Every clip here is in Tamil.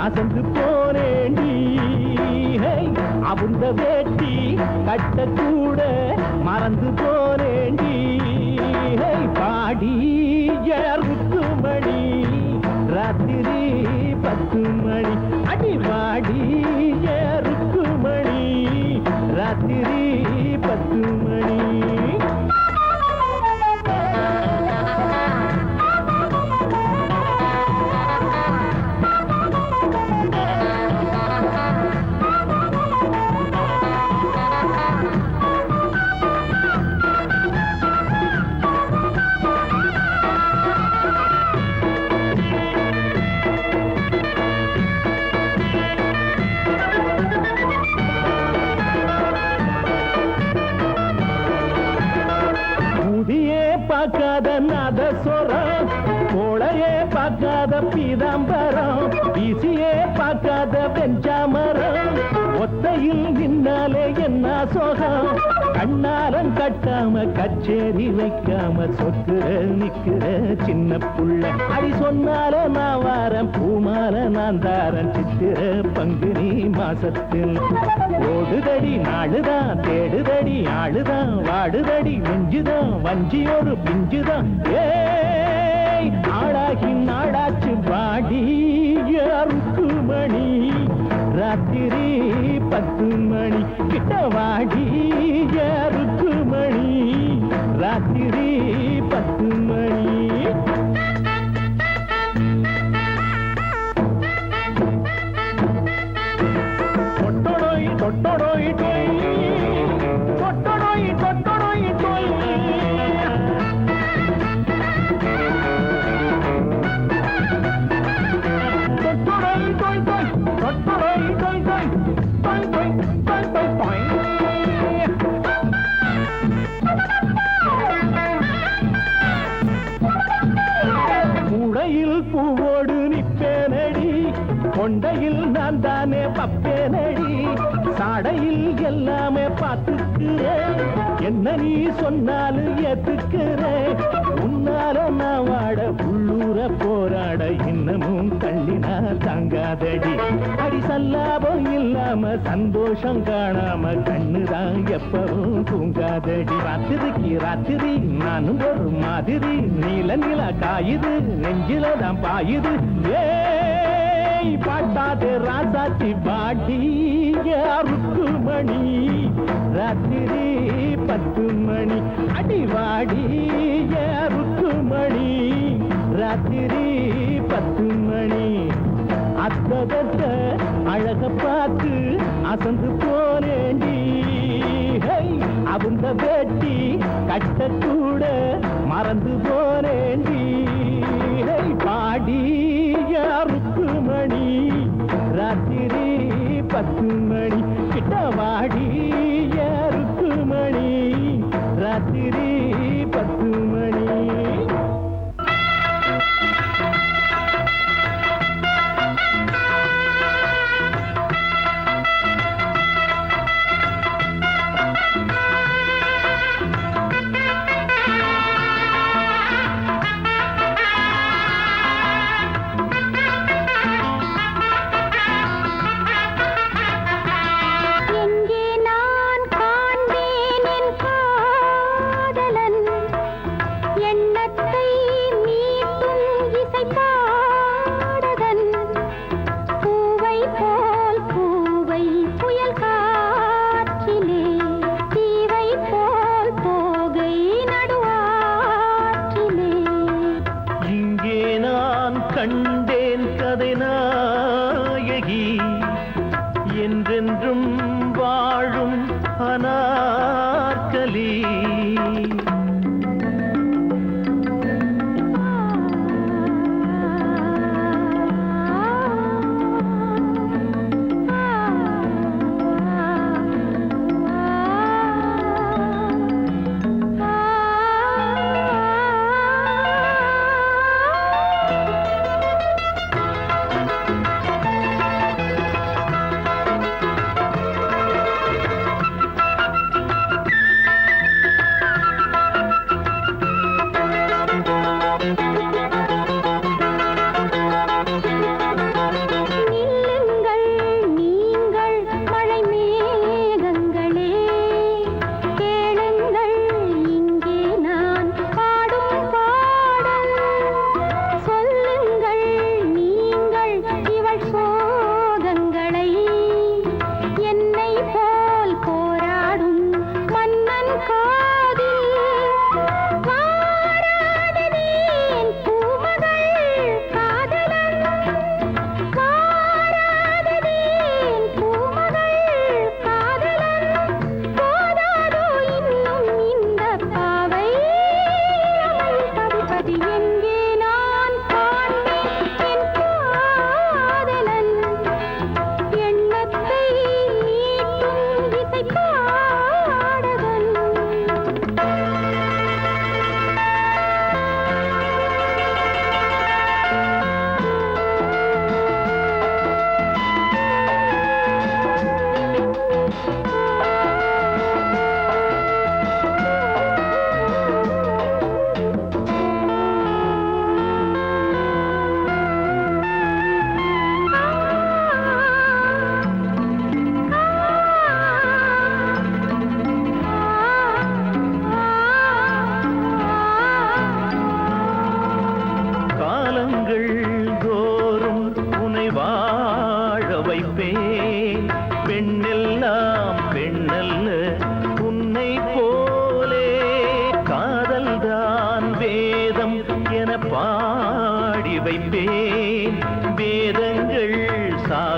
அசந்து போனேண்டி அவுந்த வேட்டி கட்ட கூட மறந்து போனேண்டி பாடி ருக்குமணி ராத்திரி 10 மணி அடி பாடி ருக்குமணி ராத்திரி 10 மணி பார்க்காத நாதஸ்வரம் கோளையே பார்க்காத பீதாம்பரம் வீசியே பார்க்காத வெஞ்சாமரம் ஒத்தையில் நின்னாலே என்ன சோகம் கண்ணாலம் கட்டாம கச்சேரி வைக்காம சொத்துற நிக்கிற சின்ன புள்ள அடி சொன்னால நான் வாரம் பூமால நான் தாரன் சித்திர பங்குனி மாசத்தில் ஓடுதடி நாடுதான் தேடுதடி ஆடுதான் வாடுதடி நெஞ்சுதான் வஞ்சியோடு பிஞ்சுதான் ஏய் ஆளாகி நாடாச்சு பாடி ருக்குமணி ராத்திரி 10 மணி கிட்ட வாடி ருக்குமணி ராத்திரி 10 மணி தொட்டொடோய் தொட்டொடோய் டோய் தொட்டொடோய் தொட்டொடோய் டோய் உடையில் பூவோடு நிப்பேனடி கொண்டையில் நான் தானே பப்பேனடி சாடையில் எல்லாமே பார்த்துக்கிறேன் என்ன நீ சொன்னாலும் ஏத்துக்கிறேன் உன்னால நான் வாட உள்ளூர போராட இன்னமும் கண்ணினா தாங்காதடி அடி சல்லாபம் இல்லாம சந்தோஷம் காணாம கண்ணுதான் எப்பவும் தூங்காதடி ராத்திரிக்கு ராத்திரி நானும் ஒரு மாதிரி நீல நில காயுது நெஞ்சில தான் பாயுது ஏய் பாட்டாதே ராசாத்தி பாட்டி ருக்குமணி ராத்திரி 10 மணி அடி வாடி ருக்குமணி ராத்திரி 10 மணி அத்ததத்த அழக பார்த்து அசந்து போனேண்டி அவுந்த வேட்டி கட்ட கூட மறந்து போனேண்டி பாடி ருக்குமணி ராத்திரி 10 மணி கிட்ட வாடி ருக்குமணி ராத்திரி 10 மணி எங்கே நான்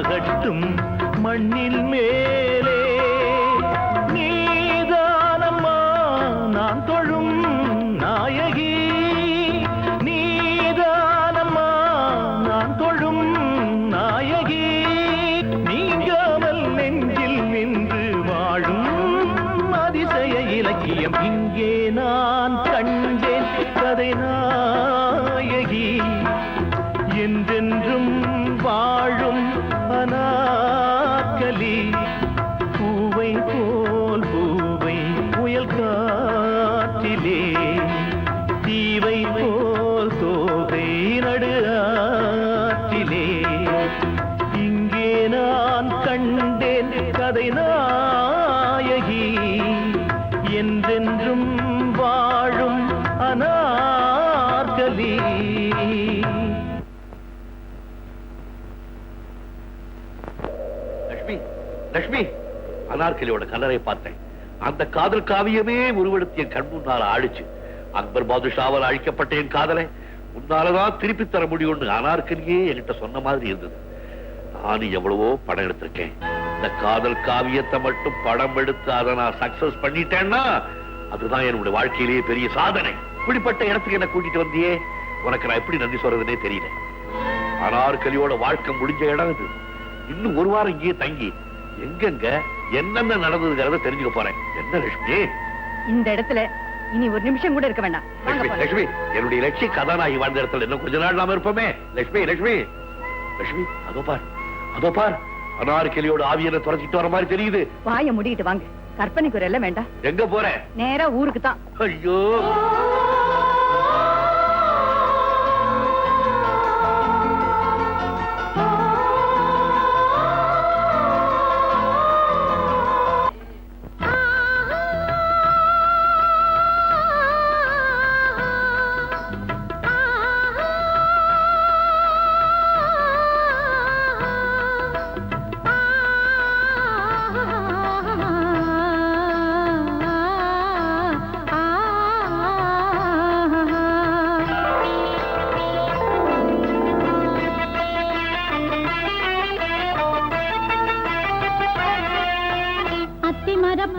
ஆகட்டும் மண்ணில் மேலே நீதானம்மா நான் தொழும் நாயகி நீதானம்மா நான் தொழும் நாயகி நீங்காமல் நெஞ்சில் நின்று வாழும் அதிசய இலக்கியம் இங்கே நான் கண்டேன் கதை நாயகி என்றென்றும் வாழும் அனார்கலி பூவை போல் பூவை புயல் காற்றிலே தீவை போல் தோகை நடு ஆற்றிலே இங்கே நான் கண்டேன் கதை நாயகி என்றென்றும் வாழும் அனார்கலி. லட்சுமி, அனார்கலியோட கல்லறை பார்த்தேன். அந்த காதல் காவியமே உருவெடுத்து என் கண் முன்னால ஆடிச்சு. அக்பர் பாதுஷாவால் அழிக்கப்பட்ட என் காதலை உன்னாலதான் திருப்பி தர முடியும்னு அனார்கலியே என்கிட்ட சொன்ன மாதிரி இருந்தது. நானும் எவ்வளவோ படம் எடுத்திருக்கேன். இந்த காதல் காவியத்தை மட்டும் படம் எடுத்து அதை நான் சக்சஸ் பண்ணிட்டேன்னா அதுதான் என்னுடைய வாழ்க்கையிலேயே பெரிய சாதனை. இப்படிப்பட்ட இடத்துக்கு என்ன கூட்டிட்டு வந்தியே, உனக்கு நான் எப்படி நன்றி சொல்றதுன்னே தெரியல. அனார்கலியோட வாழ்க்கை முடிஞ்ச இடம் இது. இன்னும் ஒரு வாரம் இங்கேயே தங்கி எங்கெங்க என்னென்ன நடந்ததுங்கிறத தெரிஞ்சுக்க போறேன். என்ன லட்சுமி, இந்த இடத்துல இனி ஒரு நிமிஷம் கூட இருக்க வேண்டாம். லட்சுமி, என்னுடைய லட்சிய கதாநாயகி வாழ்ந்த இடத்துல இன்னும் கொஞ்ச நாள் நாம இருப்போமே. லட்சுமி லட்சுமி லட்சுமி, அதோ பார் அனார்கலியோட ஆவியனை துரத்திட்டு வர மாதிரி தெரியுது. வாய முடிக்கிட்டு வாங்க, கற்பனைக்கு ஒரு எல்லாம் வேண்டாம். எங்க போற? நேரா ஊருக்கு தான். ஐயோ,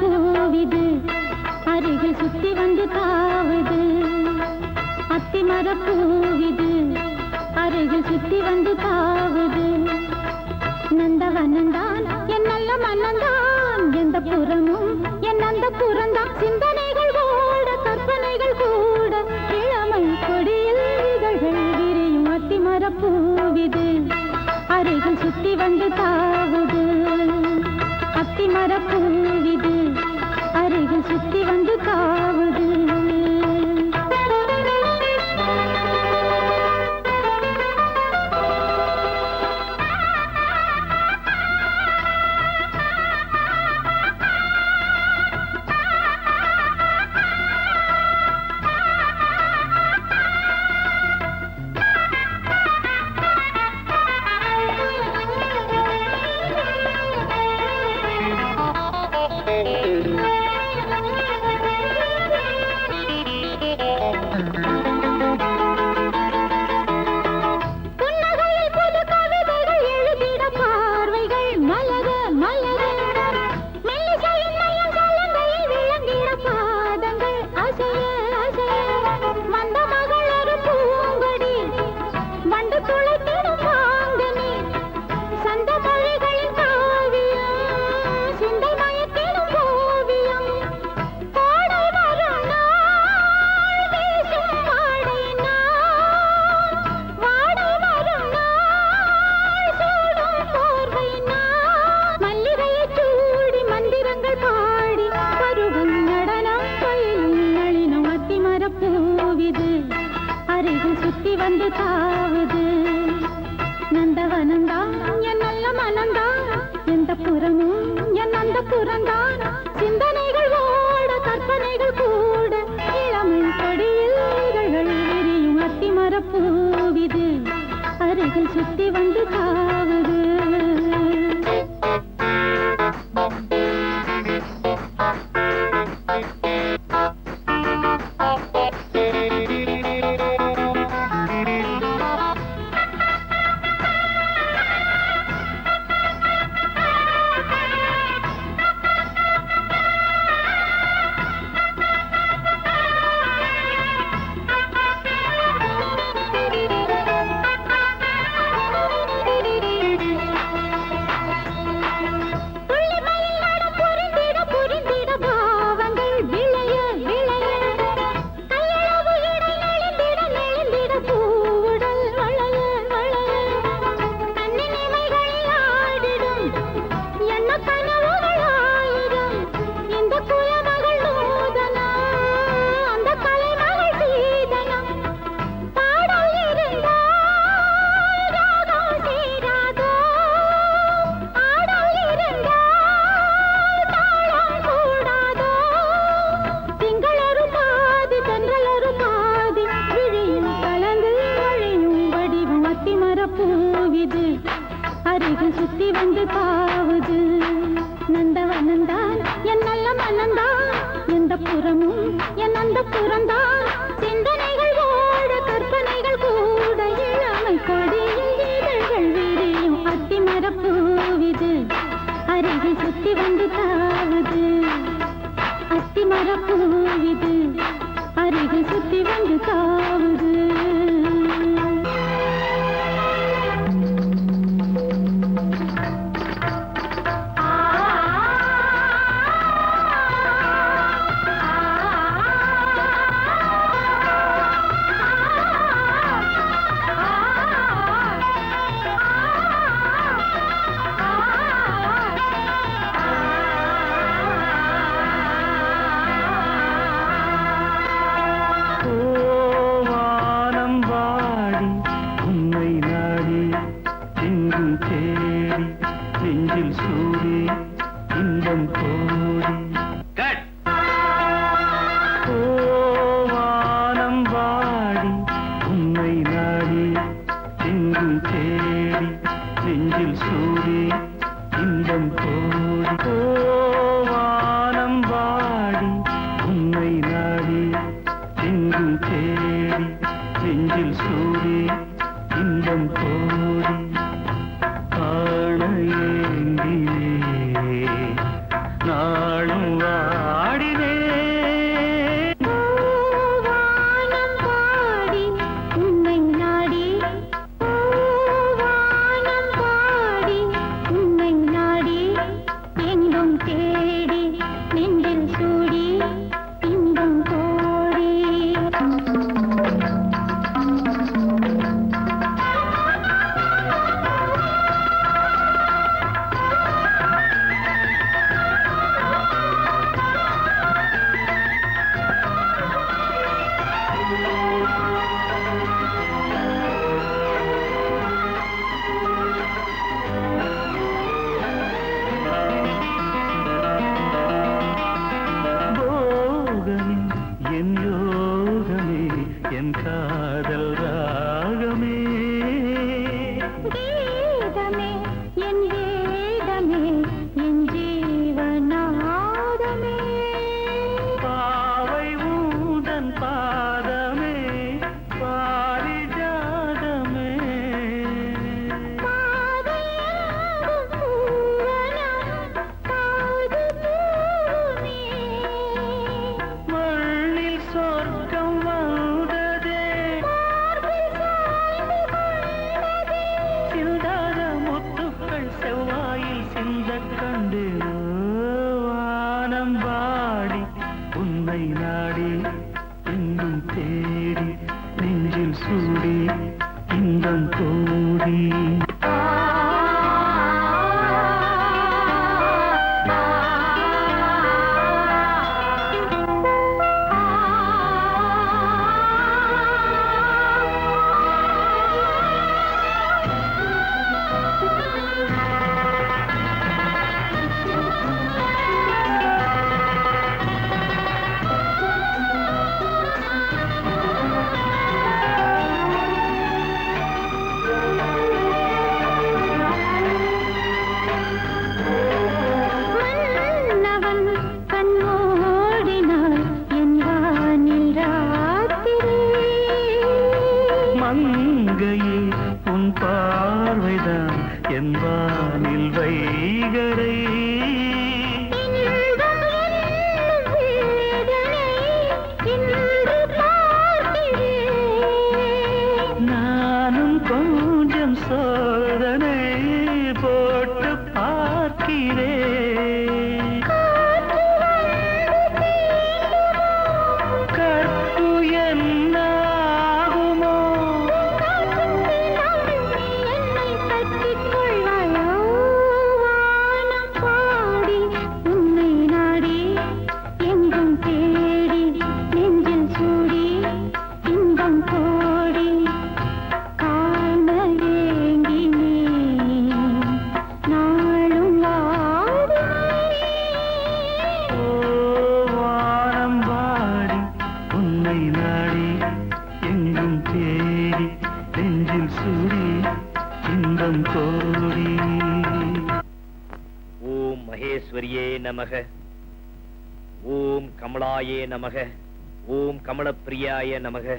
பூவிது அருகில் சுத்தி வந்து தாவுது. அத்திமரப்பூவிது அருகில் சுத்தி வந்து தாவுது. நந்தவனந்தான் என் நல்ல மன்னந்தான், எந்த புறமும் என் அந்த புறந்தான். சிந்தனைகள் ஓட கற்பனைகள் கூட இளமை கொடியில் இதழ்கள் விரியும். அத்திமரப்பூவிது அருகில் சுத்தி வந்து தாவுது. அத்திமரப்பூவிது அருகில் சுத்தி வந்து தாவுது. சுத்தி வந்து தாவுது. நந்தவனந்தான் என் நல்ல மனந்தான், எந்த புறமும் என் அந்த புறந்தான். சிந்தனைகள் ஓட கற்பனைகள் கூட இளமை கொடியில் இதழ்கள் விரியும். அத்திமரப்பூவிது அருகில் சுத்தி வந்து தாவுது. வந்து தாவுது நந்தவனந்தான் என் நல்ல மனந்தான் எந்த புறமும் என் அந்த புறந்தான் சிந்தனைகள் ஓட கற்பனைகள் கூட இளமை கொடியில் இதழ்கள் விரியும் அத்தி மரப்பூவிது அருகில் சுத்தி வந்து தாவுது அத்தி மரப்பூவிது அருகில் சுத்தி வந்து தாவுது புவனேஸ்வரியே நமக. ஓம் கமலாயே நமக. ஓம் கமலப்பிரியாய நமக.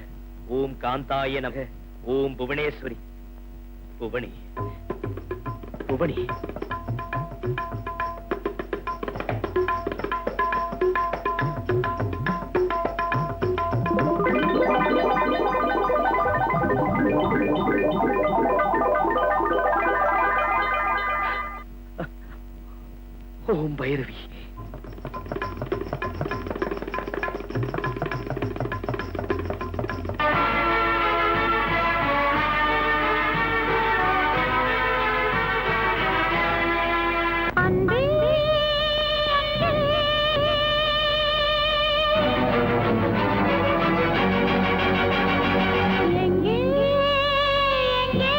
ஓம் காந்தாய நமக. ஓம் புவனேஸ்வரி. புவனி புவனி ஓம் பைரவி. அன்பே எங்கே எங்கே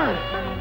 யார்